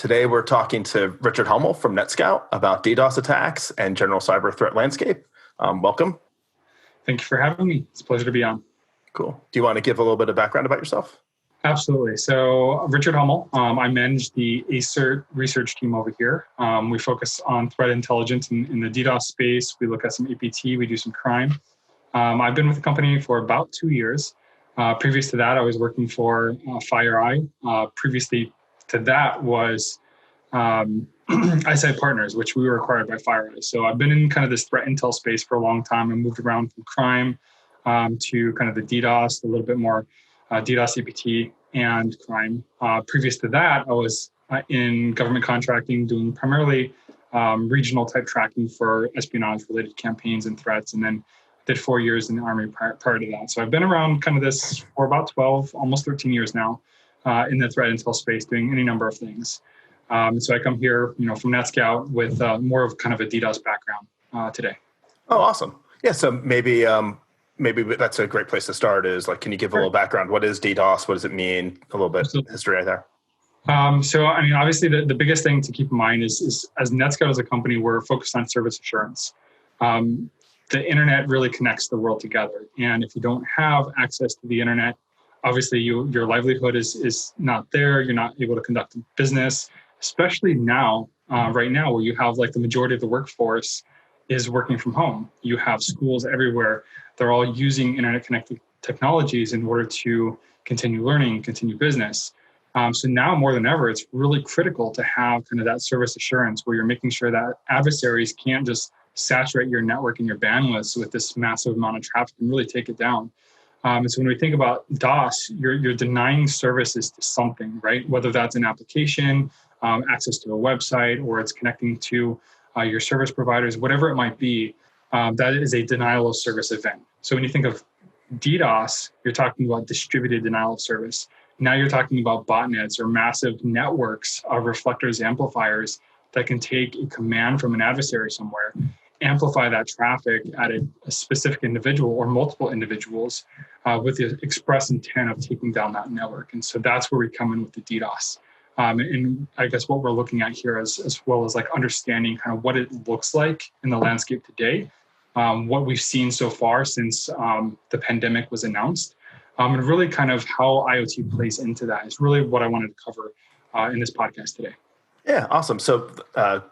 Today we're talking to Richard Hummel from NetScout about DDoS attacks and general cyber threat landscape. Welcome. Thank you for having me. It's a pleasure to be on. Cool. Do you want to give a little bit of background about yourself? Absolutely. So Richard Hummel, I manage the ACERT research team over here. We focus on threat intelligence in the DDoS space. We look at some APT, we do some crime. I've been with the company for about 2 years. Previous to that, I was working for FireEye. Previously to that was Eyesight Partners, which we were acquired by FireEye. So I've been in kind of this threat intel space for a long time and moved around from crime to kind of the DDoS, a little bit more DDoS, APT, and crime. Previous to that, I was in government contracting, doing primarily regional type tracking for espionage-related campaigns and threats, and then did 4 years in the Army prior to that. So I've been around kind of this for about 12, almost 13 years now in the threat intel space, doing any number of things. So I come here, from NetScout with more of kind of a DDoS background today. Oh, awesome. Yeah, so maybe that's a great place to start is like, can you give a little background? What is DDoS? What does it mean? A little bit of history right there. So, obviously the biggest thing to keep in mind is as NetScout as a company, we're focused on service assurance. The internet really connects the world together. And if you don't have access to the internet, obviously your livelihood is not there. You're not able to conduct business, especially now, right now, where you have like the majority of the workforce is working from home. You have schools everywhere. They're all using internet connected technologies in order to continue learning, continue business. So now more than ever, it's really critical to have kind of that service assurance where you're making sure that adversaries can't just saturate your network and your bandwidth with this massive amount of traffic and really take it down. And so when we think about DOS, you're denying services to something, right? Whether that's an application, access to a website, or it's connecting to your service providers, whatever it might be, that is a denial of service event. So when you think of DDoS, you're talking about distributed denial of service. Now you're talking about botnets or massive networks of reflectors, amplifiers that can take a command from an adversary somewhere, amplify that traffic at a specific individual or multiple individuals with the express intent of taking down that network. And so that's where we come in with the DDoS. And I guess what we're looking at here as well as like understanding kind of what it looks like in the landscape today, what we've seen so far since the pandemic was announced, and really kind of how IoT plays into that is really what I wanted to cover in this podcast today. Yeah, awesome. So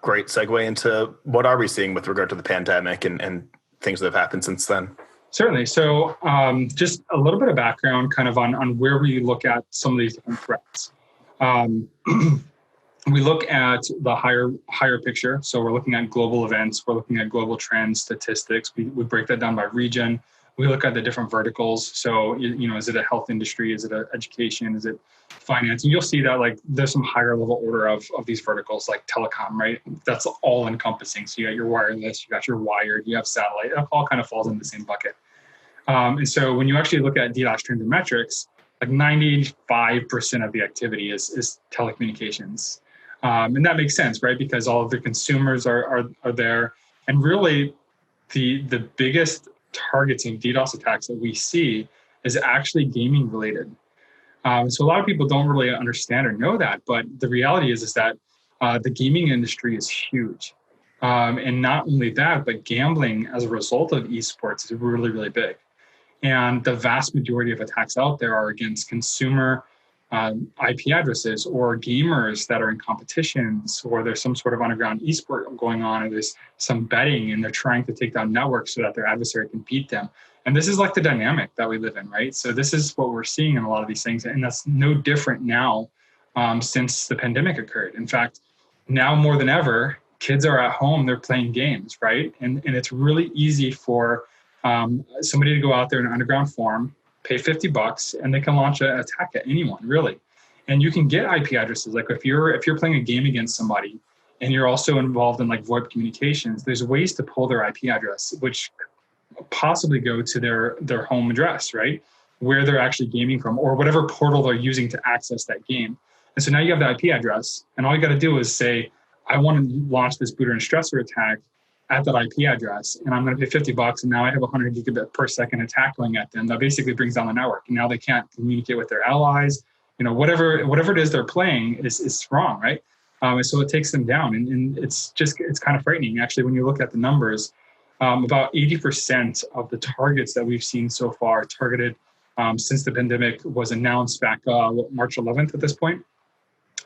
great segue into what are we seeing with regard to the pandemic and things that have happened since then? Certainly. So just a little bit of background kind of on where we look at some of these different threats. We look at the higher picture. So we're looking at global events. We're looking at global trends, statistics. We break that down by region. We look at the different verticals. So, is it a health industry? Is it a education? Is it finance? And you'll see that like there's some higher level order of these verticals like telecom, right? That's all encompassing. So you got your wireless, you got your wired, you have satellite. It all kind of falls in the same bucket. And so when you actually look at DDoS trends and metrics, like 95% of the activity is telecommunications. And that makes sense, right? Because all of the consumers are there. And really the biggest targeting DDoS attacks that we see is actually gaming related. So a lot of people don't really understand or know that, but the reality is that the gaming industry is huge. And not only that, but gambling as a result of esports is really, really big. And the vast majority of attacks out there are against consumer IP addresses or gamers that are in competitions, or there's some sort of underground esport going on, or there's some betting and they're trying to take down networks so that their adversary can beat them. And this is like the dynamic that we live in, right? So this is what we're seeing in a lot of these things. And that's no different now since the pandemic occurred. In fact, now more than ever, kids are at home, they're playing games, right? And it's really easy for somebody to go out there in an underground forum, pay $50, and they can launch an attack at anyone, really. And you can get IP addresses. Like if you're playing a game against somebody and you're also involved in like VoIP communications, there's ways to pull their IP address, which possibly go to their home address, right? Where they're actually gaming from, or whatever portal they're using to access that game. And so now you have the IP address, and all you got to do is say, I want to launch this booter and stressor attack at that IP address, and I'm going to pay $50, and now I have 100 gigabit per second attack going at them. That basically brings down the network, and now they can't communicate with their allies. Whatever it is they're playing is wrong, right? And so it takes them down. And it's kind of frightening. Actually, when you look at the numbers, about 80% of the targets that we've seen so far targeted since the pandemic was announced back March 11th at this point.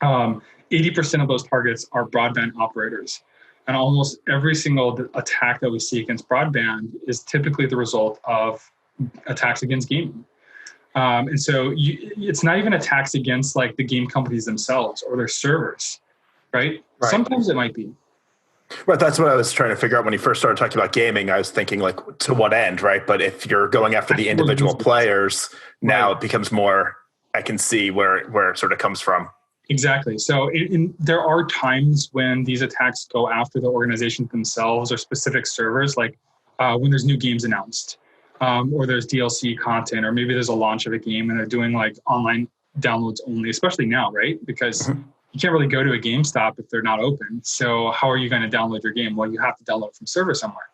80% of those targets are broadband operators. And almost every single attack that we see against broadband is typically the result of attacks against gaming. And so it's not even attacks against like the game companies themselves or their servers, right? Sometimes it might be. Right, that's what I was trying to figure out when you first started talking about gaming. I was thinking like, to what end, right? But if you're going after the individual players, now it becomes more, I can see where it sort of comes from. Exactly. So there are times when these attacks go after the organizations themselves or specific servers, like when there's new games announced, or there's DLC content, or maybe there's a launch of a game and they're doing like online downloads only, especially now, right? Because you can't really go to a GameStop if they're not open. So how are you going to download your game? Well, you have to download it from server somewhere.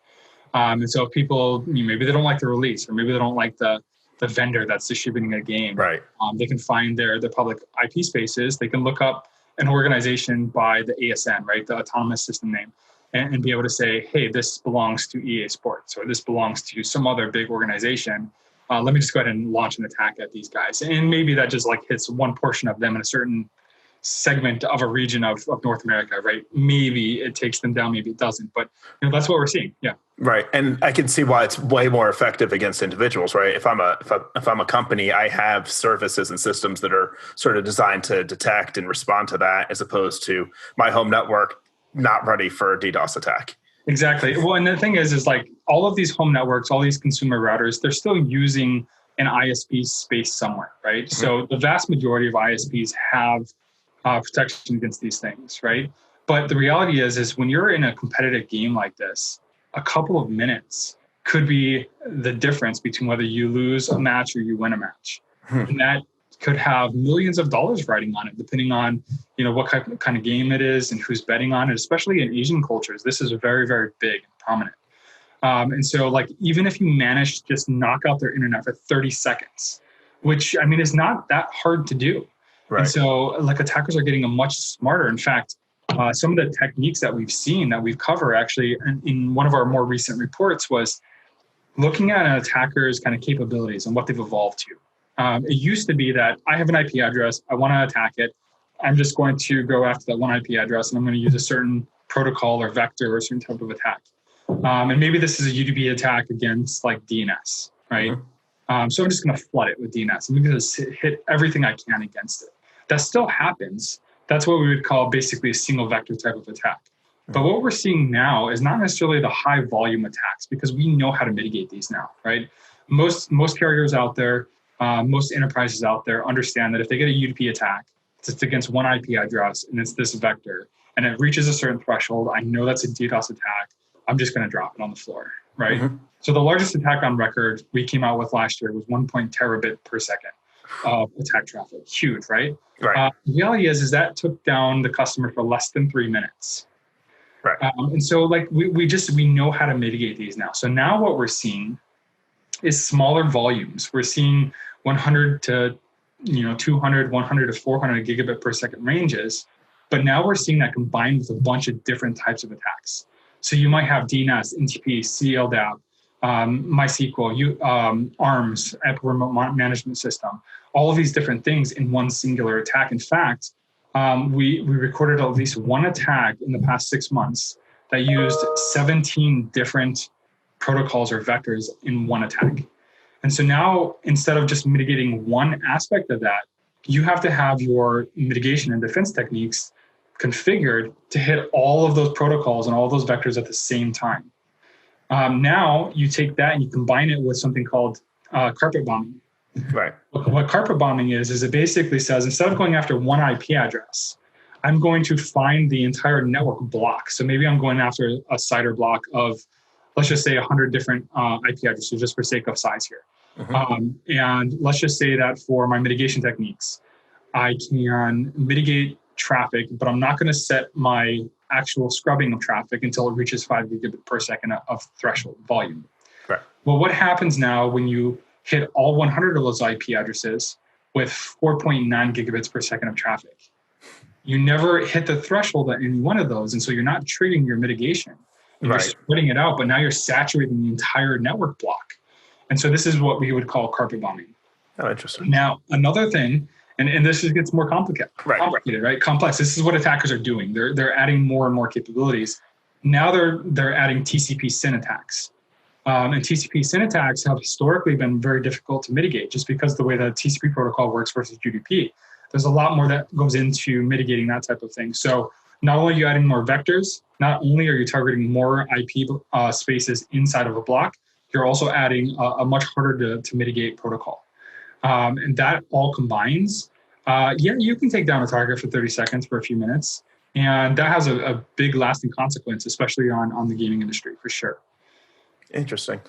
And so if people, maybe they don't like the release, or maybe they don't like the vendor that's distributing a game. Right. They can find their public IP spaces. They can look up an organization by the ASN, right, the autonomous system name, and be able to say, hey, this belongs to EA Sports, or this belongs to some other big organization. Let me just go ahead and launch an attack at these guys. And maybe that just like hits one portion of them in a certain segment of a region of North America, right? Maybe it takes them down, maybe it doesn't, but that's what we're seeing. Yeah. Right. And I can see why it's way more effective against individuals, right? If I'm a company, I have services and systems that are sort of designed to detect and respond to that, as opposed to my home network not ready for a DDoS attack. Exactly. Well, and the thing is like all of these home networks, all these consumer routers, they're still using an ISP space somewhere, right? Mm-hmm. So the vast majority of ISPs have protection against these things, right? But the reality is when you're in a competitive game like this, a couple of minutes could be the difference between whether you lose a match or you win a match. And that could have millions of dollars riding on it, depending on what kind of game it is and who's betting on it. Especially in Asian cultures, this is very, very big and prominent. And so, like, even if you manage to just knock out their internet for 30 seconds, which I mean is not that hard to do. Right. And so, like, attackers are getting much smarter. In fact, some of the techniques that we've seen that we've covered actually in one of our more recent reports was looking at an attacker's kind of capabilities and what they've evolved to. It used to be that I have an IP address, I want to attack it. I'm just going to go after that one IP address and I'm going to use a certain protocol or vector or a certain type of attack. And maybe this is a UDP attack against like DNS, right? Mm-hmm. So I'm just going to flood it with DNS. I'm going to hit everything I can against it. That still happens. That's what we would call basically a single vector type of attack. But what we're seeing now is not necessarily the high volume attacks, because we know how to mitigate these now, right? Most carriers out there, most enterprises out there understand that if they get a UDP attack, it's against one IP address and it's this vector and it reaches a certain threshold, I know that's a DDoS attack. I'm just going to drop it on the floor, right? Mm-hmm. So the largest attack on record we came out with last year was 1 terabit per second of attack traffic. Huge, right? Right. The reality is that took down the customer for less than 3 minutes. Right. And so like we know how to mitigate these now. So now what we're seeing is smaller volumes. We're seeing 100 to 200, 100 to 400 gigabit per second ranges. But now we're seeing that combined with a bunch of different types of attacks. So you might have DNS, NTP, CLDAP, MySQL, ARMS, App Remote Management System, all of these different things in one singular attack. In fact, we recorded at least one attack in the past 6 months that used 17 different protocols or vectors in one attack. And so now, instead of just mitigating one aspect of that, you have to have your mitigation and defense techniques configured to hit all of those protocols and all those vectors at the same time. Now you take that and you combine it with something called carpet bombing. Right. What carpet bombing is it basically says, instead of going after one IP address, I'm going to find the entire network block. So maybe I'm going after a CIDR block of, let's just say 100 different IP addresses, just for sake of size here. Mm-hmm. And let's just say that for my mitigation techniques, I can mitigate traffic, but I'm not going to set my actual scrubbing of traffic until it reaches 5 gigabit per second of threshold volume. Right. Well, what happens now when you hit all 100 of those IP addresses with 4.9 gigabits per second of traffic? you never hit the threshold at any one of those. And so you're not triggering your mitigation. You're splitting it out, but now you're saturating the entire network block. And so this is what we would call carpet bombing. Oh, interesting. Now, another thing, and this gets more complicated, right? Complex. This is what attackers are doing. They're adding more and more capabilities. Now they're adding TCP SYN attacks. And TCP SYN attacks have historically been very difficult to mitigate just because the way the TCP protocol works versus UDP. There's a lot more that goes into mitigating that type of thing. So not only are you adding more vectors, not only are you targeting more IP spaces inside of a block, you're also adding a much harder to mitigate protocol. And that all combines. You can take down a target for 30 seconds for a few minutes. And that has a big lasting consequence, especially on the gaming industry, for sure. Interesting.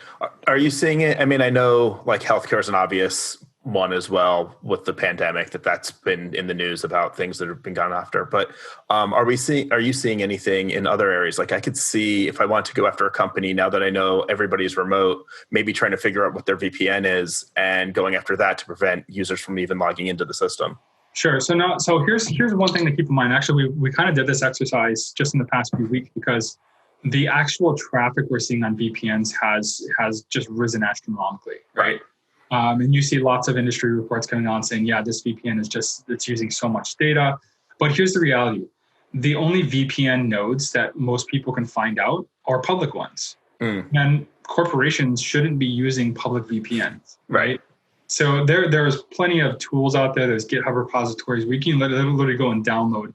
Are you seeing it? I mean, I know like healthcare is an obvious one as well with the pandemic that's been in the news about things that have been gone after. But are you seeing anything in other areas? Like I could see if I want to go after a company now that I know everybody's remote, maybe trying to figure out what their VPN is and going after that to prevent users from even logging into the system. Sure. So here's one thing to keep in mind. Actually, we kind of did this exercise just in the past few weeks because the actual traffic we're seeing on VPNs has just risen astronomically, right? And you see lots of industry reports coming on saying, yeah, this VPN it's using so much data. But here's the reality. The only VPN nodes that most people can find out are public ones. And corporations shouldn't be using public VPNs, right? So there's plenty of tools out there. There's GitHub repositories. We can literally go and download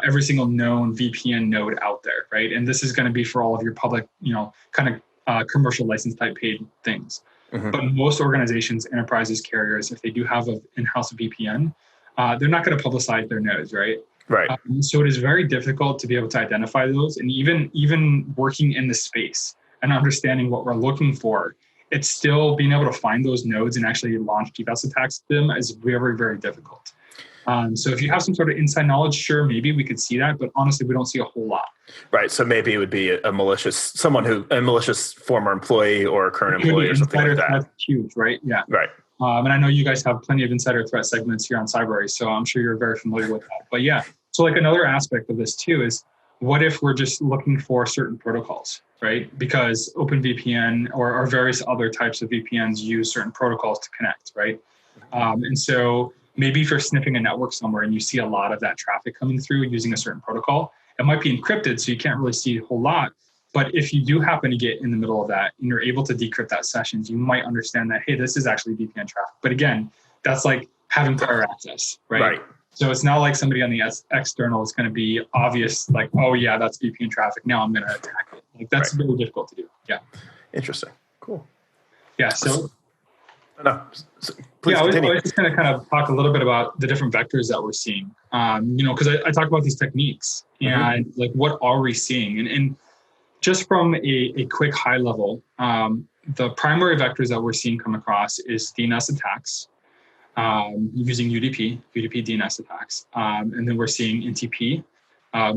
every single known VPN node out there, right? And this is going to be for all of your public, kind of commercial license type paid things. But most organizations, enterprises, carriers, if they do have an in-house VPN, they're not going to publicize their nodes, right? So it is very difficult to be able to identify those. And even working in the space and understanding what we're looking for, it's still being able to find those nodes and actually launch DDoS attacks to them is very, very difficult. So if you have some sort of inside knowledge, sure, maybe we could see that, but honestly, we don't see a whole lot. Right. So maybe it would be a malicious former employee or a current employee or something like that. That's huge, right? Yeah. Right. And I know you guys have plenty of insider threat segments here on Cybrary, so I'm sure you're very familiar with that. But yeah, so like another aspect of this too is what if we're just looking for certain protocols, right? Because OpenVPN or various other types of VPNs use certain protocols to connect, right? And so maybe if you're sniffing a network somewhere and you see a lot of that traffic coming through using a certain protocol, it might be encrypted, so you can't really see a whole lot. But if you do happen to get in the middle of that and you're able to decrypt that sessions, you might understand that, hey, this is actually VPN traffic. But again, that's like having prior access, right? So it's not like somebody on the external is going to be obvious, like, oh yeah, that's VPN traffic. Now I'm going to attack it. Like that's very difficult to do. Yeah. Interesting. Cool. Yeah. So please continue. I was just going to kind of talk a little bit about the different vectors that we're seeing. Because I talk about these techniques and like what are we seeing, and just from a quick high level, the primary vectors that we're seeing come across is DNS attacks using UDP DNS attacks, and then we're seeing NTP,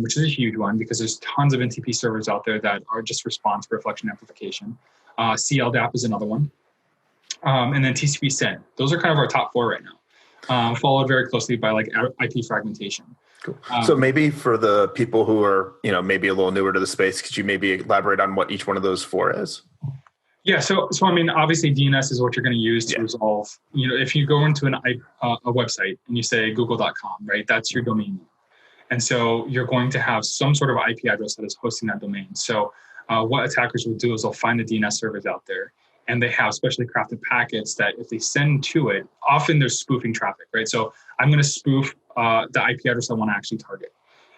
which is a huge one because there's tons of NTP servers out there that are just response reflection amplification. CLDAP is another one. And then TCP SYN. Those are kind of our top four right now, followed very closely by like IP fragmentation. Cool. So maybe for the people who are, maybe a little newer to the space, could you maybe elaborate on what each one of those four is? Yeah. So I mean, obviously DNS is what you're going to use to resolve, if you go into a website and you say google.com, right? That's your domain name. And so you're going to have some sort of IP address that is hosting that domain. So what attackers will do is they'll find the DNS servers out there. And they have specially crafted packets that if they send to it, often there's spoofing traffic, right? So I'm going to spoof the IP address I want to actually target.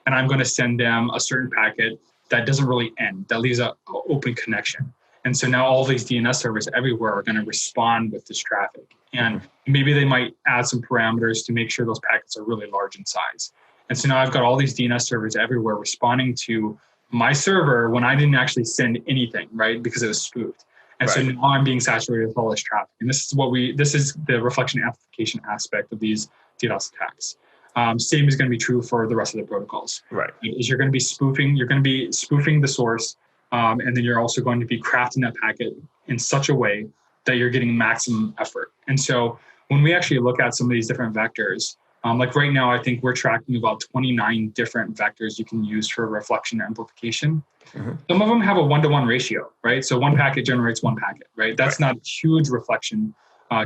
And I'm going to send them a certain packet that doesn't really end, that leaves an open connection. And so now all these DNS servers everywhere are going to respond with this traffic. And maybe they might add some parameters to make sure those packets are really large in size. And so now I've got all these DNS servers everywhere responding to my server when I didn't actually send anything, right? Because it was spoofed. And so now I'm being saturated with all this traffic. And this is the reflection amplification aspect of these DDoS attacks. Same is going to be true for the rest of the protocols. Right. Is you're going to be spoofing the source, and then you're also going to be crafting that packet in such a way that you're getting maximum effort. And so when we actually look at some of these different vectors, Like right now, I think we're tracking about 29 different vectors you can use for reflection amplification. Mm-hmm. Some of them have a 1-to-1 ratio, right? So one packet generates one packet, right? That's not a huge reflection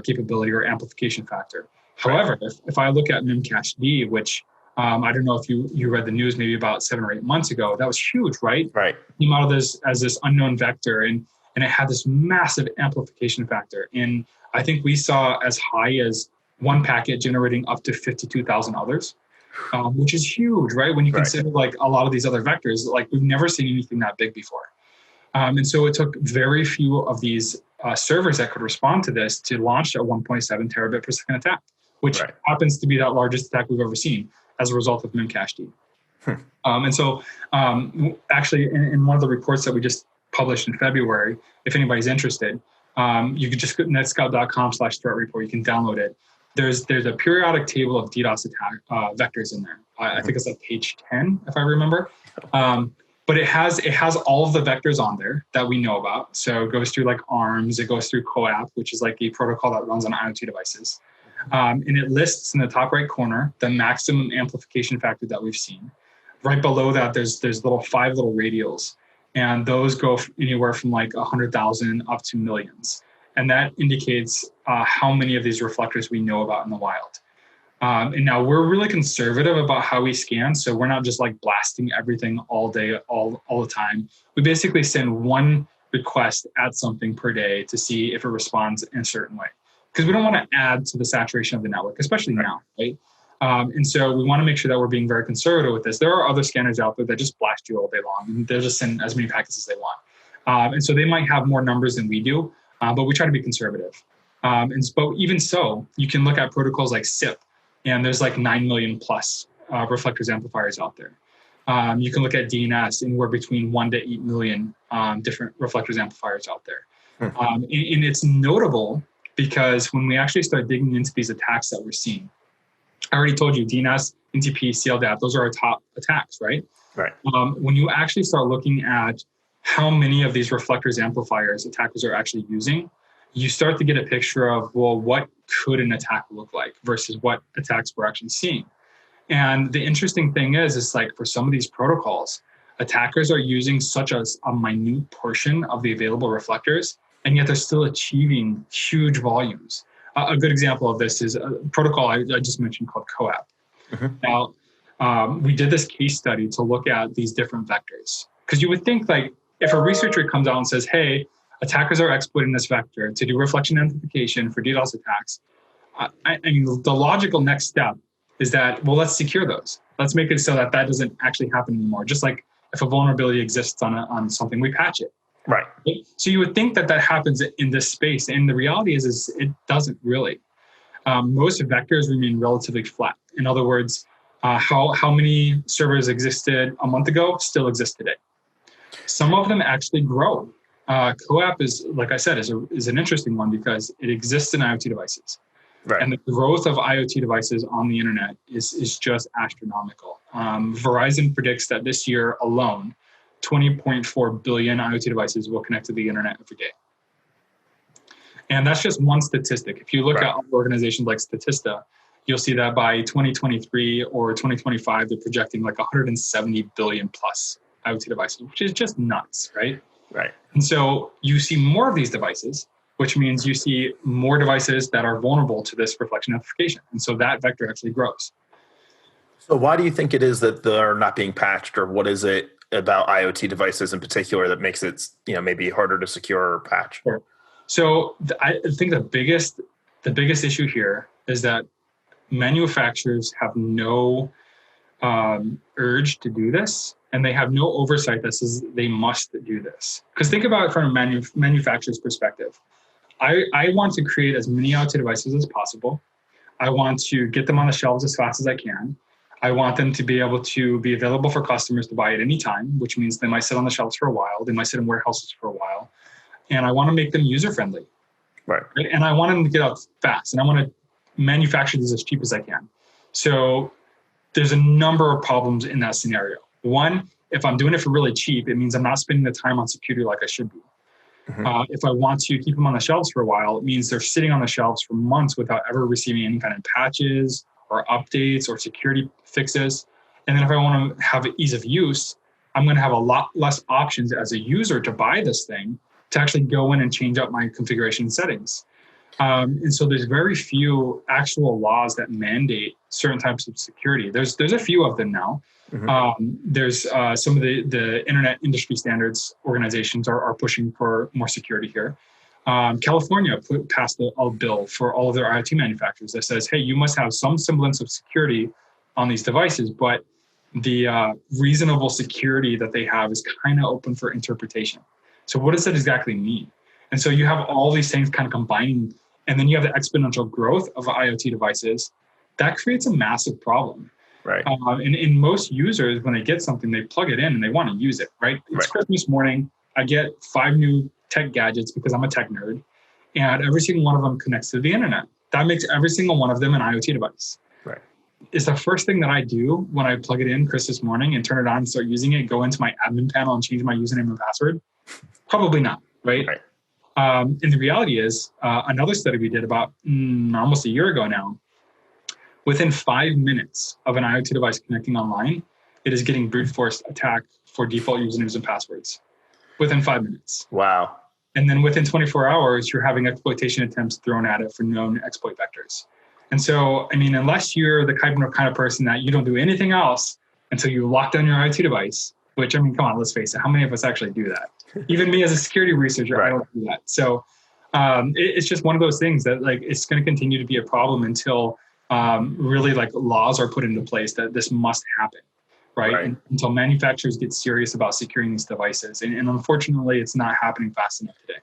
capability or amplification factor. However, if I look at Memcached, which I don't know if you read the news maybe about 7 or 8 months ago, that was huge, right? Right. Came out of this as this unknown vector, and it had this massive amplification factor. And I think we saw as high as one packet generating up to 52,000 others, which is huge, right? When you consider like a lot of these other vectors, like we've never seen anything that big before. And so it took very few of these servers that could respond to this to launch a 1.7 terabit per second attack, which happens to be that largest attack we've ever seen as a result of Memcached. And so actually in one of the reports that we just published in February, if anybody's interested, you could just go to netscout.com/threat report. You can download it. There's a periodic table of DDoS attack vectors in there. I think it's like page 10, if I remember. But it has all of the vectors on there that we know about. So it goes through like ARMS, it goes through CoAP, which is like a protocol that runs on IoT devices. And it lists in the top right corner the maximum amplification factor that we've seen. Right below that, there's 5 little radials. And those go anywhere from like 100,000 up to millions. And that indicates how many of these reflectors we know about in the wild. And now we're really conservative about how we scan. So we're not just like blasting everything all day, all the time. We basically send one request at something per day to see if it responds in a certain way. Because we don't want to add to the saturation of the network, especially now, right? And so we want to make sure that we're being very conservative with this. There are other scanners out there that just blast you all day long, and they'll just send as many packets as they want. And so they might have more numbers than we do, but we try to be conservative. But even so, you can look at protocols like SIP, and there's like 9 million plus reflectors amplifiers out there. You can look at DNS, and we're between 1 to 8 million different reflectors amplifiers out there. And it's notable because when we actually start digging into these attacks that we're seeing, I already told you DNS, NTP, CLDAP, those are our top attacks, right? Right. When you actually start looking at how many of these reflectors amplifiers attackers are actually using, you start to get a picture of, well, what could an attack look like versus what attacks we're actually seeing. And the interesting thing is like for some of these protocols, attackers are using such a minute portion of the available reflectors, and yet they're still achieving huge volumes. A good example of this is a protocol I just mentioned called CoAP. Now, we did this case study to look at these different vectors. Because you would think like if a researcher comes out and says, hey, attackers are exploiting this vector to do reflection amplification for DDoS attacks, I mean, the logical next step is that, well, let's secure those. Let's make it so that doesn't actually happen anymore. Just like if a vulnerability exists on something, we patch it. Right. So you would think that happens in this space. And the reality is it doesn't really. Most vectors remain relatively flat. In other words, how many servers existed a month ago still exist today. Some of them actually grow. CoAP is, like I said, is an interesting one because it exists in IoT devices. Right. And the growth of IoT devices on the internet is just astronomical. Verizon predicts that this year alone, 20.4 billion IoT devices will connect to the internet every day. And that's just one statistic. If you look at organizations like Statista, you'll see that by 2023 or 2025, they're projecting like 170 billion plus IoT devices, which is just nuts, right? Right. And so you see more of these devices, which means you see more devices that are vulnerable to this reflection amplification. And so that vector actually grows. So why do you think it is that they're not being patched, or what is it about IoT devices in particular that makes it, maybe harder to secure or patch? Sure. So I think the biggest issue here is that manufacturers have no urge to do this, and they have no oversight that says they must do this. Because think about it from a manufacturer's perspective. I want to create as many IoT devices as possible. I want to get them on the shelves as fast as I can. I want them to be able to be available for customers to buy at any time, which means they might sit on the shelves for a while. They might sit in warehouses for a while. And I want to make them user-friendly. Right? And I want them to get out fast. And I want to manufacture these as cheap as I can. So there's a number of problems in that scenario. One, if I'm doing it for really cheap, it means I'm not spending the time on security like I should be. If I want to keep them on the shelves for a while, it means they're sitting on the shelves for months without ever receiving any kind of patches or updates or security fixes. And then if I want to have ease of use, I'm going to have a lot less options as a user to buy this thing to actually go in and change up my configuration settings. And so there's very few actual laws that mandate certain types of security. There's a few of them now. There's some of the internet industry standards organizations are pushing for more security here. California passed a bill for all of their IoT manufacturers that says, hey, you must have some semblance of security on these devices, but the reasonable security that they have is kind of open for interpretation. So what does that exactly mean? And so you have all these things kind of combining, and then you have the exponential growth of IoT devices. That creates a massive problem. Right. And most users, when they get something, they plug it in and they want to use it, right? It's Christmas morning. I get 5 new tech gadgets because I'm a tech nerd, and every single one of them connects to the internet. That makes every single one of them an IoT device. Right. Is the first thing that I do when I plug it in Christmas morning and turn it on and start using it, go into my admin panel and change my username and password? Probably not, right? And the reality is, another study we did about almost a year ago now, within 5 minutes of an IoT device connecting online, it is getting brute force attacked for default usernames and passwords. Within 5 minutes. Wow. And then within 24 hours, you're having exploitation attempts thrown at it for known exploit vectors. And so, I mean, unless you're the kind of person that you don't do anything else until you lock down your IoT device, which, I mean, come on, let's face it, how many of us actually do that? Even me as a security researcher, I don't do that. So it's just one of those things that, like, it's going to continue to be a problem until really, like, laws are put into place that this must happen, right? And until manufacturers get serious about securing these devices. And unfortunately, it's not happening fast enough today.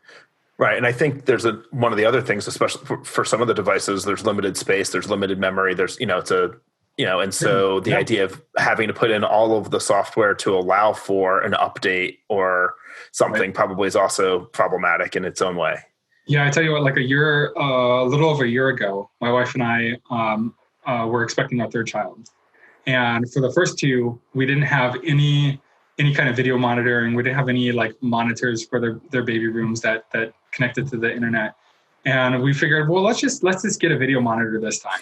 Right. And I think there's one of the other things, especially for some of the devices, there's limited space, there's limited memory, and so the idea of having to put in all of the software to allow for an update or something probably is also problematic in its own way. Yeah, I tell you what, like a little over a year ago, my wife and I were expecting our third child. And for the first 2, we didn't have any kind of video monitoring. We didn't have any like monitors for their baby rooms that connected to the internet. And we figured, well, let's just get a video monitor this time.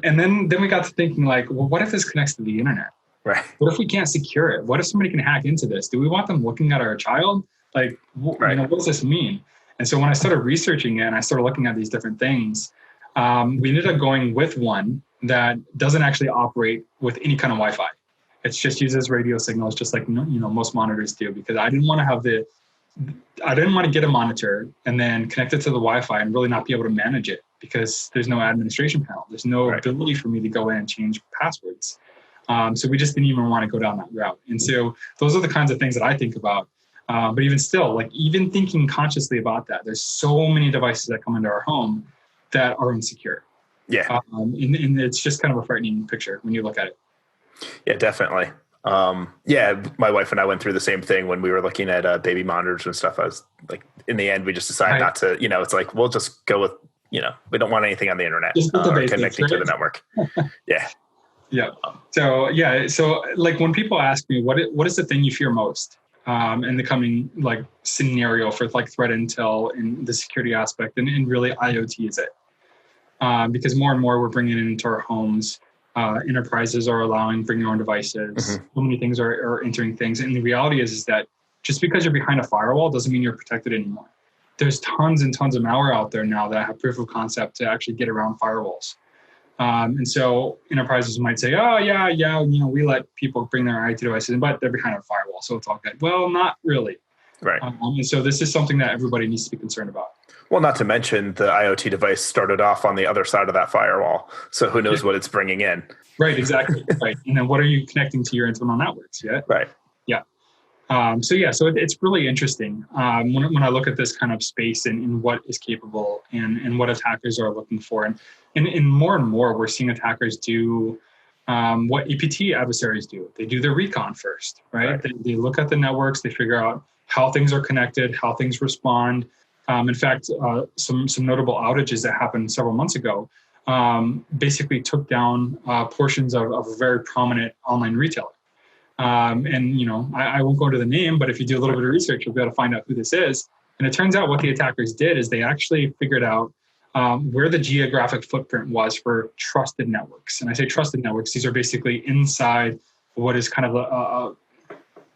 And then we got to thinking, like, well, what if this connects to the internet? Right. What if we can't secure it? What if somebody can hack into this? Do we want them looking at our child? Like, what does this mean? And so when I started researching it and I started looking at these different things, we ended up going with one that doesn't actually operate with any kind of Wi-Fi. It just uses radio signals, just like most monitors do. Because I didn't want to get a monitor and then connect it to the Wi-Fi and really not be able to manage it, because there's no administration panel. There's no ability for me to go in and change passwords. So we just didn't even want to go down that route. And so those are the kinds of things that I think about. But even still, like, even thinking consciously about that, there's so many devices that come into our home that are insecure. Yeah. And it's just kind of a frightening picture when you look at it. Yeah, definitely. My wife and I went through the same thing when we were looking at baby monitors and stuff. I was like, in the end, we just decided not to, it's like, we'll just go with, we don't want anything on the internet or connecting to the network. Yeah. Yeah. So like when people ask me, what is the thing you fear most in the coming like scenario for like threat intel and the security aspect, and really IoT is it? Because more and more we're bringing it into our homes. Enterprises are allowing bring your own devices. So many things are entering things. And the reality is that just because you're behind a firewall doesn't mean you're protected anymore. There's tons and tons of malware out there now that have proof of concept to actually get around firewalls. And so enterprises might say, oh, yeah, we let people bring their IoT devices in, but they're behind a firewall, so it's all good. Well, not really. Right. And so this is something that everybody needs to be concerned about. Well, not to mention the IoT device started off on the other side of that firewall. So who knows what it's bringing in. Right, exactly. Right. And then what are you connecting to your internal networks? Yeah. Right. Yeah. So it's really interesting when I look at this kind of space and what is capable and what attackers are looking for. And more we're seeing attackers do what EPT adversaries do. They do their recon first, right? They look at the networks, they figure out how things are connected, how things respond. In fact, some notable outages that happened several months ago basically took down portions of a very prominent online retailer. And I won't go into the name, but if you do a little bit of research, you'll be able to find out who this is. And it turns out what the attackers did is they actually figured out where the geographic footprint was for trusted networks. And I say trusted networks, these are basically inside what is kind of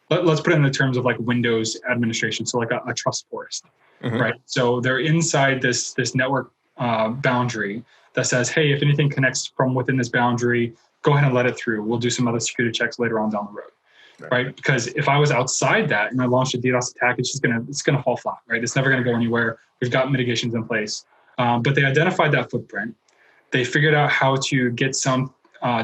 let's put it in the terms of like Windows administration. So like a trust forest, right? So they're inside this network boundary that says, hey, if anything connects from within this boundary, go ahead and let it through. We'll do some other security checks later on down the road, right? Because if I was outside that and I launched a DDoS attack, it's gonna fall flat, right? It's never gonna go anywhere. We've got mitigations in place. But they identified that footprint. They figured out how to get some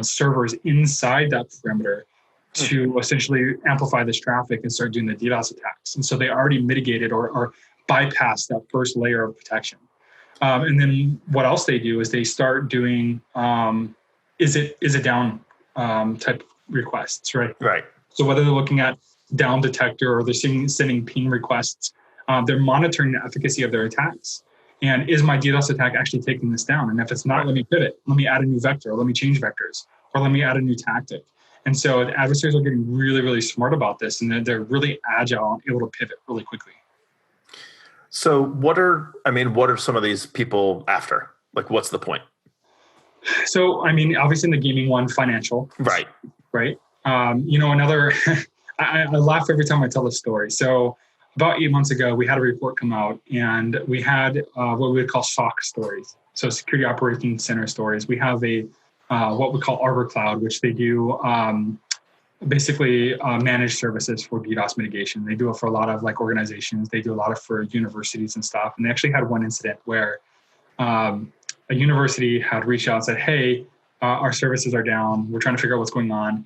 servers inside that perimeter to essentially amplify this traffic and start doing the DDoS attacks. And so they already mitigated or bypassed that first layer of protection. And then what else they do is they start doing is it down type requests, right? Right. So whether they're looking at down detector or they're sending ping requests, they're monitoring the efficacy of their attacks. And is my DDoS attack actually taking this down? And if it's not, let me pivot. Let me add a new vector. Let me change vectors. Or let me add a new tactic. And so the adversaries are getting really, really smart about this. And they're really agile and able to pivot really quickly. So what are some of these people after? Like, what's the point? So, obviously in the gaming one, financial. Right. Right. Another, I laugh every time I tell this story. So about 8 months ago, we had a report come out and we had what we would call SOC stories. So security operations center stories. We have what we call Arbor Cloud, which they do basically managed services for DDoS mitigation. They do it for a lot of like organizations. They do a lot of for universities and stuff. And they actually had one incident where a university had reached out and said, hey, our services are down. We're trying to figure out what's going on.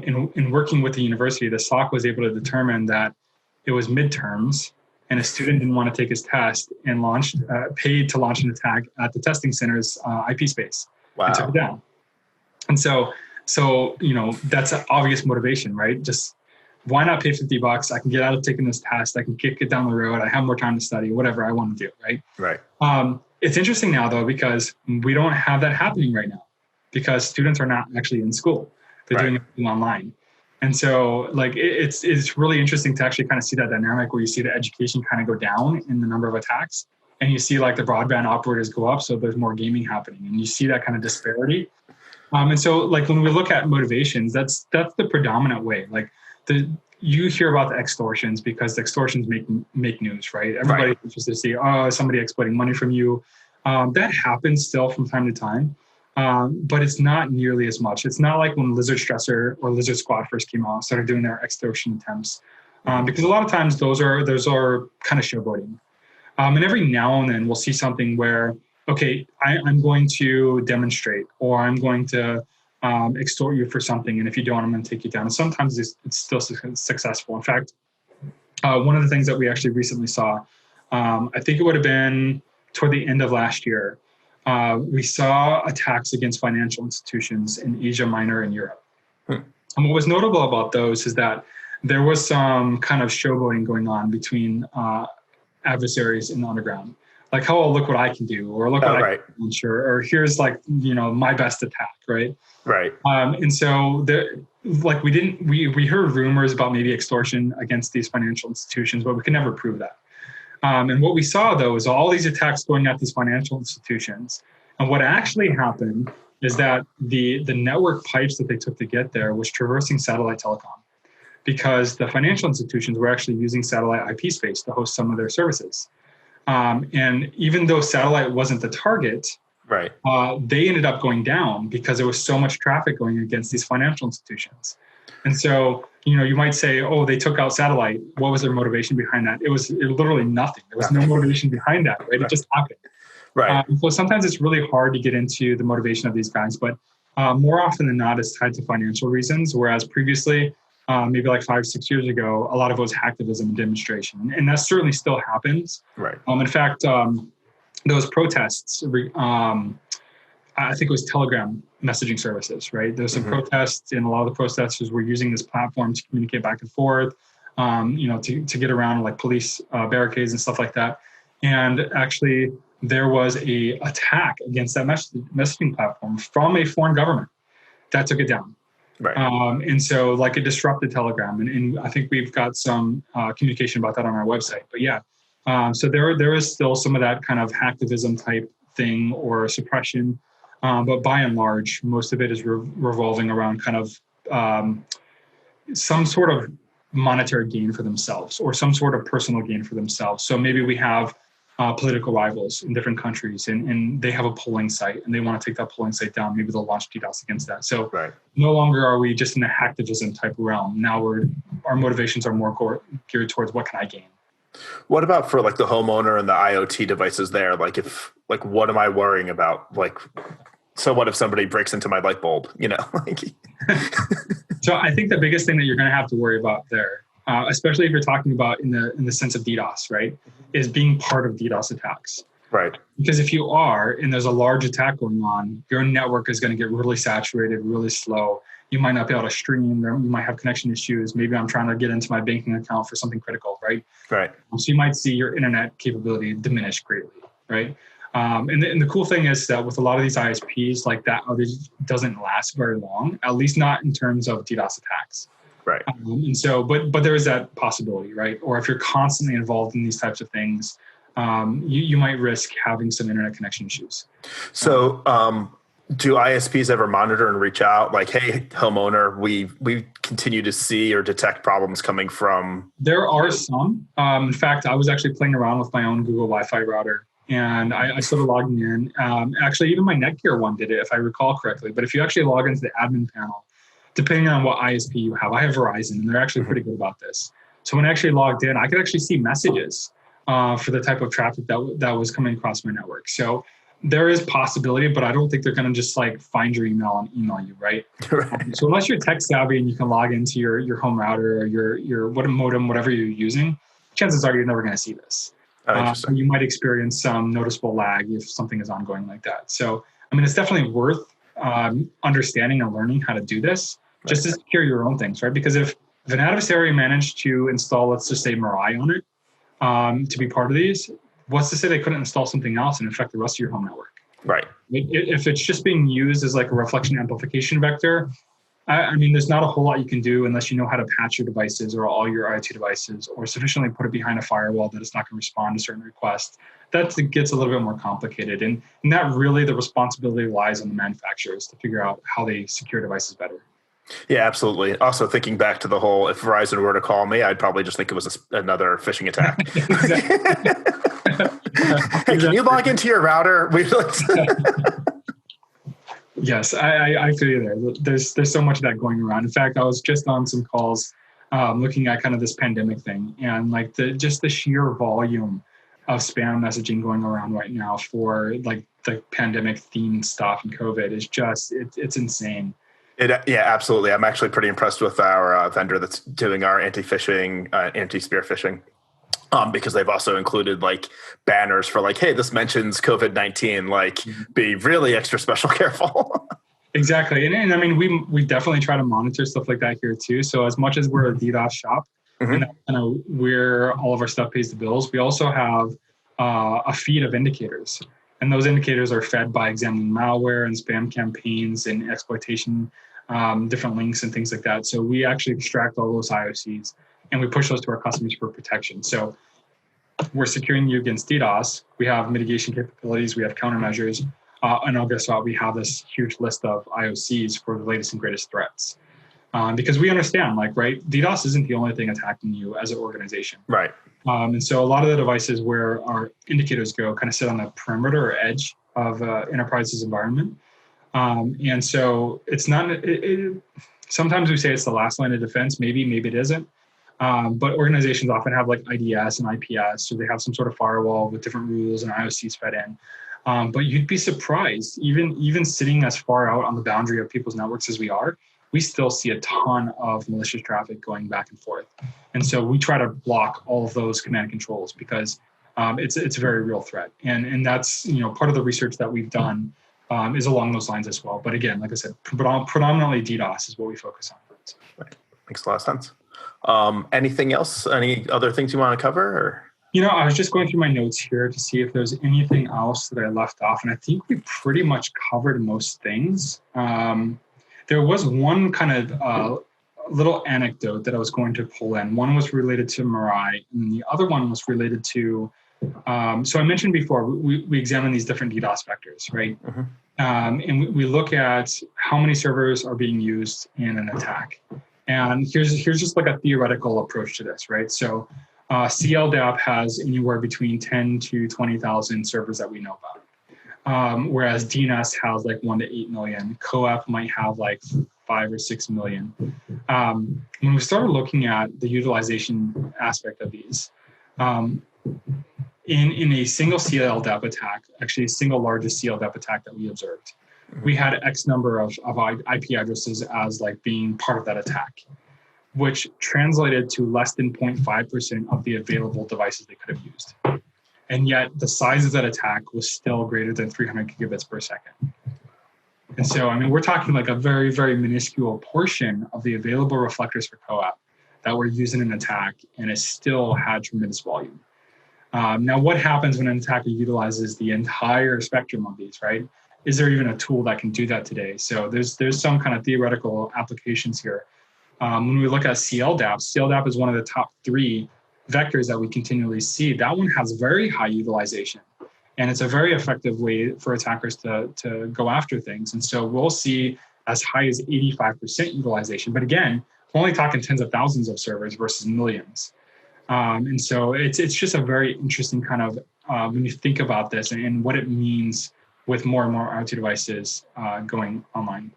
In working with the university, the SOC was able to determine that it was midterms and a student didn't want to take his test and paid to launch an attack at the testing center's IP space. Wow. And took it down. And so that's an obvious motivation, right? Just why not pay $50? I can get out of taking this test. I can kick it down the road. I have more time to study, whatever I want to do, right? Right. It's interesting now though, because we don't have that happening right now because students are not actually in school. They're doing it online. And so like, it's really interesting to actually kind of see that dynamic where you see the education kind of go down in the number of attacks and you see like the broadband operators go up. So there's more gaming happening and you see that kind of disparity. And so like when we look at motivations, that's the predominant way. Like you hear about the extortions because the extortions make news, right? Everybody's interested to see, somebody exploiting money from you. That happens still from time to time. But it's not nearly as much. It's not like when Lizard Stressor or Lizard Squad first came out, started doing their extortion attempts. Because a lot of times those are kind of showboating. And every now and then we'll see something where, okay, I'm going to demonstrate or I'm going to extort you for something. And if you don't, I'm going to take you down. And sometimes it's still successful. In fact, one of the things that we actually recently saw, I think it would have been toward the end of last year, we saw attacks against financial institutions in Asia Minor and Europe. And what was notable about those is that there was some kind of showboating going on between adversaries in the underground. Like, oh, look what I can do, or look what I can ensure, or here's like, my best attack, right? Right. And so we heard rumors about maybe extortion against these financial institutions, but we could never prove that. And what we saw, though, is all these attacks going at these financial institutions. And what actually happened is that the network pipes that they took to get there was traversing satellite telecom because the financial institutions were actually using satellite IP space to host some of their services. And even though satellite wasn't the target, they ended up going down because there was so much traffic going against these financial institutions. And so, you might say, oh, they took out satellite. What was their motivation behind that? It was literally nothing. There was no motivation behind that, right? It just happened. Right. So sometimes it's really hard to get into the motivation of these guys, but more often than not, it's tied to financial reasons. Whereas previously, maybe like 5-6 years ago, a lot of it was hacktivism and demonstration. And that certainly still happens. Right. In fact, those protests, I think it was Telegram messaging services, right? There's some protests, and a lot of the protesters were using this platform to communicate back and forth, to get around like police barricades and stuff like that. And actually, there was a attack against that messaging platform from a foreign government that took it down. Right. And so like it disrupted Telegram. And I think we've got some communication about that on our website. But yeah, So there is still some of that kind of hacktivism type thing or suppression, but by and large, most of it is revolving around kind of some sort of monetary gain for themselves or some sort of personal gain for themselves. So maybe we have political rivals in different countries and they have a polling site and they want to take that polling site down. Maybe they'll launch DDoS against that. So no longer are we just in a hacktivism type realm. Now our motivations are more geared towards what can I gain? What about for like the homeowner and the IoT devices there? Like what am I worrying about? Like, so what if somebody breaks into my light bulb, So I think the biggest thing that you're going to have to worry about there, especially if you're talking about in the sense of DDoS, right, is being part of DDoS attacks. Right. Because if you are, and there's a large attack going on, your network is going to get really saturated, really slow. You might not be able to stream. You might have connection issues. Maybe I'm trying to get into my banking account for something critical, right? Right. So you might see your internet capability diminish greatly, right? And the cool thing is that with a lot of these ISPs, like that outage doesn't last very long, at least not in terms of DDoS attacks. Right. And so, but there is that possibility, right? Or if you're constantly involved in these types of things, you might risk having some internet connection issues. So, do ISPs ever monitor and reach out like, hey, homeowner, we continue to see or detect problems coming from? There are some. In fact, I was actually playing around with my own Google Wi-Fi router and I started logging in. Actually, even my Netgear one did it, if I recall correctly. But if you actually log into the admin panel, depending on what ISP you have, I have Verizon and they're actually pretty good about this. So when I actually logged in, I could actually see messages for the type of traffic that was coming across my network. So there is possibility, but I don't think they're going to just like find your email and email you, right? So unless you're tech savvy and you can log into your home router or your modem, whatever you're using, chances are you're never going to see this. You might experience some noticeable lag if something is ongoing like that. So, I mean, it's definitely worth understanding and learning how to do this just to secure your own things, right? Because if an adversary managed to install, let's just say Mirai on it to be part of these, what's to say they couldn't install something else and affect the rest of your home network? Right. If it's just being used as like a reflection amplification vector, I mean, there's not a whole lot you can do unless you know how to patch your devices or all your IoT devices or sufficiently put it behind a firewall that it's not going to respond to certain requests. That gets a little bit more complicated. And that really the responsibility lies on the manufacturers to figure out how they secure devices better. Yeah, absolutely. Also, thinking back to the whole, if Verizon were to call me, I'd probably just think it was another phishing attack. Hey, can you log into your router? Yes, I feel you there. There's so much of that going around. In fact, I was just on some calls looking at kind of this pandemic thing and like the sheer volume of spam messaging going around right now for like the pandemic themed stuff and COVID is just, it's insane. Yeah, absolutely. I'm actually pretty impressed with our vendor that's doing our anti-phishing, anti-spear phishing, because they've also included like banners for like, hey, this mentions COVID-19, like be really extra special careful. Exactly. And I mean, we definitely try to monitor stuff like that here too. So as much as we're a DDoS shop and where all of our stuff pays the bills, we also have a feed of indicators. And those indicators are fed by examining malware and spam campaigns and exploitation, different links and things like that. So we actually extract all those IOCs and we push those to our customers for protection. So we're securing you against DDoS. We have mitigation capabilities. We have countermeasures. And guess what? We have this huge list of IOCs for the latest and greatest threats. Because we understand, like, right, DDoS isn't the only thing attacking you as an organization. Right. And so a lot of the devices where our indicators go kind of sit on the perimeter or edge of enterprise's environment. And so it's not, sometimes we say it's the last line of defense, maybe it isn't. But organizations often have like IDS and IPS, so they have some sort of firewall with different rules and IOCs fed in. But you'd be surprised, even sitting as far out on the boundary of people's networks as we are, we still see a ton of malicious traffic going back and forth. And so we try to block all of those command and controls because it's a very real threat. And that's, part of the research that we've done is along those lines as well. But again, like I said, predominantly DDoS is what we focus on. Right. Makes a lot of sense. Anything else? Any other things you want to cover? Or? I was just going through my notes here to see if there's anything else that I left off. And I think we pretty much covered most things. There was one kind of little anecdote that I was going to pull in. One was related to Mirai, and the other one was related to So I mentioned before, we examine these different DDoS vectors, right? Mm-hmm. And we look at how many servers are being used in an attack. And here's just like a theoretical approach to this, right? So CLDAP has anywhere between 10 to 20,000 servers that we know about. Whereas DNS has like 1 to 8 million. COAP might have like 5 or 6 million. When we started looking at the utilization aspect of these, in a single CLDAP attack, actually a single largest CLDAP attack that we observed, we had X number of IP addresses as like being part of that attack, which translated to less than 0.5% of the available devices they could have used. And yet the size of that attack was still greater than 300 gigabits per second. And so, I mean, we're talking like a very, very minuscule portion of the available reflectors for COAP that were used in an attack, and it still had tremendous volume. Now, what happens when an attacker utilizes the entire spectrum of these, right? Is there even a tool that can do that today? So there's some kind of theoretical applications here. When we look at CLDAP is one of the top 3 vectors that we continually see. That one has very high utilization, and it's a very effective way for attackers to go after things. And so we'll see as high as 85% utilization. But again, we're only talking tens of thousands of servers versus millions. And so it's just a very interesting kind of, when you think about this and what it means with more and more IoT devices going online.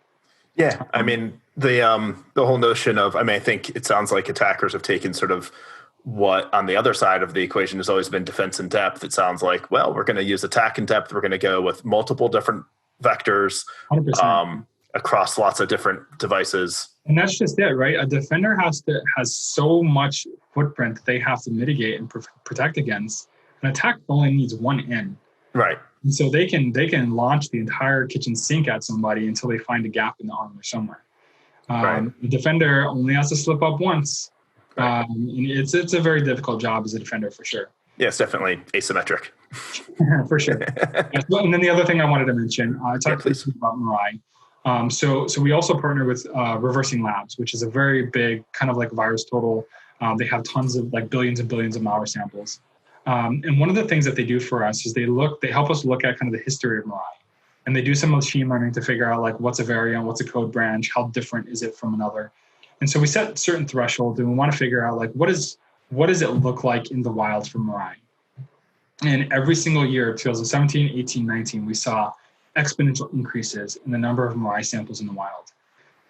Yeah, I mean, the whole notion of, I mean, I think it sounds like attackers have taken sort of what on the other side of the equation has always been defense in depth. It sounds like, well, we're going to use attack in depth. We're going to go with multiple different vectors across lots of different devices. And that's just it, right? A defender has so much footprint that they have to mitigate and protect against. An attack only needs one in. Right. And so they can launch the entire kitchen sink at somebody until they find a gap in the armor somewhere. The defender only has to slip up once. And it's a very difficult job as a defender for sure. Yeah, it's definitely asymmetric. For sure. And then the other thing I wanted to mention, I talked about Mirai. So we also partner with Reversing Labs, which is a very big kind of like VirusTotal. They have tons of like billions and billions of malware samples. And one of the things that they do for us is they help us look at kind of the history of Mirai. And they do some machine learning to figure out like what's a variant, what's a code branch, how different is it from another. And so we set certain thresholds and we want to figure out like what does it look like in the wild for Mirai. And every single year, 2017, 18, 19, we saw exponential increases in the number of Mirai samples in the wild.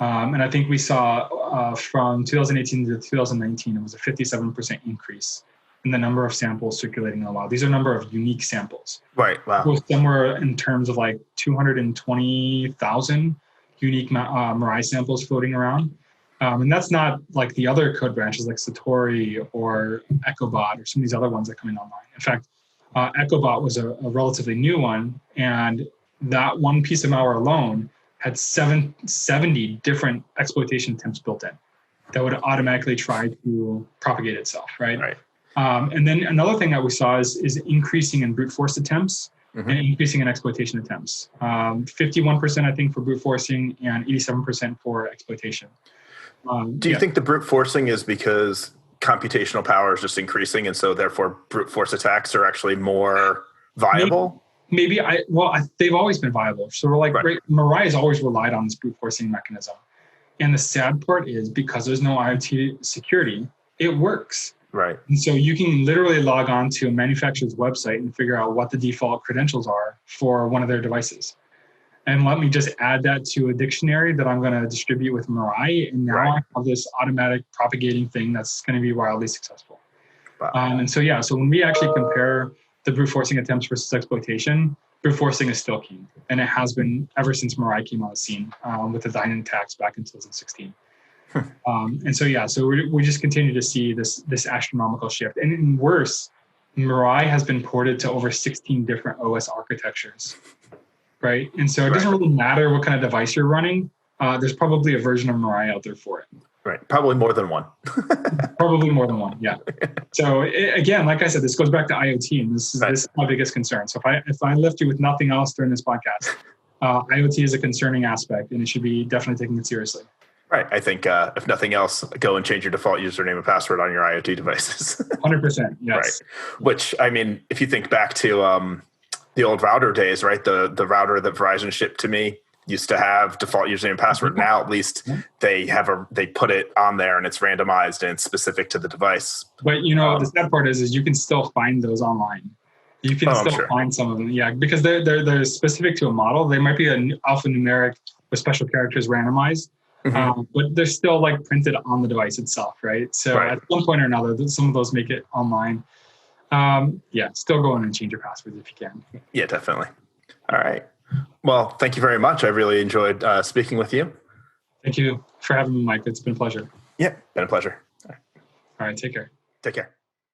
And I think we saw from 2018 to 2019, it was a 57% increase in the number of samples circulating in the wild. These are number of unique samples. Right, wow. It was somewhere in terms of like 220,000 unique Mirai samples floating around. And that's not like the other code branches like Satori or EchoBot or some of these other ones that come in online. In fact, EchoBot was a relatively new one, and that one piece of malware alone had 70 different exploitation attempts built in that would automatically try to propagate itself, right? And then another thing that we saw is increasing in brute force attempts and increasing in exploitation attempts. 51%, I think, for brute forcing and 87% for exploitation. Do you think the brute forcing is because computational power is just increasing, and so therefore brute force attacks are actually more viable? Maybe they've always been viable. So we're like, Mirai has always relied on this brute forcing mechanism. And the sad part is because there's no IoT security, it works. Right. And so you can literally log on to a manufacturer's website and figure out what the default credentials are for one of their devices. And let me just add that to a dictionary that I'm going to distribute with Mirai. And now I have this automatic propagating thing that's going to be wildly successful. Wow. And so, so when we actually compare the brute forcing attempts versus exploitation, brute forcing is still king. And it has been ever since Mirai came on the scene with the Dynan attacks back in 2016. And so we just continue to see this astronomical shift. And worse, Mirai has been ported to over 16 different OS architectures. Right. And so it doesn't really matter what kind of device you're running. There's probably a version of Mirai out there for it. Right. Probably more than one. Probably more than one. Yeah. So again, like I said, this goes back to IoT, and this is my biggest concern. So if I left you with nothing else during this podcast, IoT is a concerning aspect, and it should be definitely taken seriously. Right. I think if nothing else, go and change your default username and password on your IoT devices. 100%. Yes. Right. Which, I mean, if you think back to the old router days, right? The router that Verizon shipped to me used to have default username and password. Now, at least they put it on there and it's randomized and it's specific to the device. But the sad part is you can still find those online. You can still find some of them, yeah, because they're specific to a model. They might be an alphanumeric with special characters randomized, but they're still like printed on the device itself, right? So at one point or another, some of those make it online. Still go in and change your passwords if you can. Yeah, definitely. All right. Well, thank you very much. I really enjoyed speaking with you. Thank you for having me, Mike. It's been a pleasure. Yeah, been a pleasure. All right. Take care. Take care.